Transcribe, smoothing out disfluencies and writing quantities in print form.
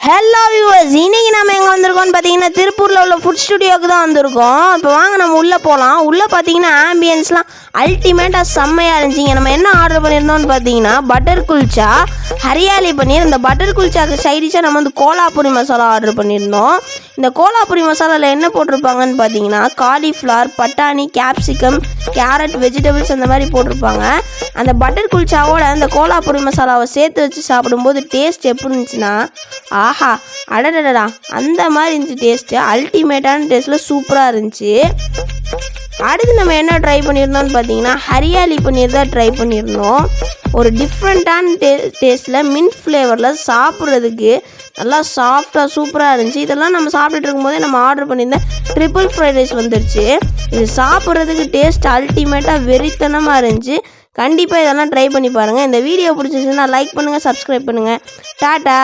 Hello viewers, இன்னைக்கு நம்ம எங்கே வந்திருக்கோம்னு பார்த்தீங்கன்னா திருப்பூரில் உள்ள ஃபுட் ஸ்டுடியோவுக்கு தான் வந்திருக்கோம். இப்போ வாங்க நம்ம உள்ளே போகலாம். உள்ளே பார்த்தீங்கன்னா ஆம்பியன்ஸ்லாம் அல்டிமேட்டாக செம்மையாக இருந்துச்சிங்க. நம்ம என்ன ஆர்டர் பண்ணியிருந்தோம்னு பார்த்தீங்கன்னா பட்டர் குல்ச்சா, ஹரியாலி பன்னீர். இந்த பட்டர் குல்ச்சாக்கு சைடிஷாக நம்ம வந்து கோலாபுரி மசாலா ஆர்டர் பண்ணியிருந்தோம். இந்த கோலாபுரி மசாலாவில் என்ன போட்டிருப்பாங்கன்னு பார்த்தீங்கன்னா காலிஃப்ளவர், பட்டாணி, கேப்சிகம், கேரட், வெஜிடபிள்ஸ் அந்த மாதிரி போட்டிருப்பாங்க. அந்த பட்டர் குல்ச்சாவோட அந்த கோலாபுரி மசாலாவை சேர்த்து வச்சு சாப்பிடும்போது டேஸ்ட் எப்படி இருந்துச்சுன்னா, ஆஹா அடடடா அந்த மாதிரி இருந்துச்சு. டேஸ்ட்டு அல்டிமேட்டான டேஸ்ட்டில் சூப்பராக இருந்துச்சு. அடுத்து நம்ம என்ன ட்ரை பண்ணியிருந்தோம்னு பார்த்தீங்கன்னா ஹரியாலி பன்னீர் தான் ட்ரை பண்ணியிருந்தோம். ஒரு டிஃப்ரெண்ட்டான டேஸ்ட்டில் மின்ட் ஃப்ளேவரில் சாப்பிட்றதுக்கு நல்லா சாஃப்டாக சூப்பராக இருந்துச்சு. இதெல்லாம் நம்ம சாப்பிட்டுட்டு இருக்கும்போதே நம்ம ஆர்டர் பண்ணியிருந்த ட்ரிபிள் ஃப்ரைட் ரைஸ் வந்துருச்சு. இது சாப்பிட்றதுக்கு டேஸ்ட் அல்டிமேட்டாக வெறித்தனமாக இருந்துச்சு. கண்டிப்பாக இதெல்லாம் ட்ரை பண்ணி பாருங்கள். இந்த வீடியோ பிடிச்சிருந்துச்சுன்னா லைக் பண்ணுங்கள், சப்ஸ்கிரைப் பண்ணுங்கள். டாட்டா.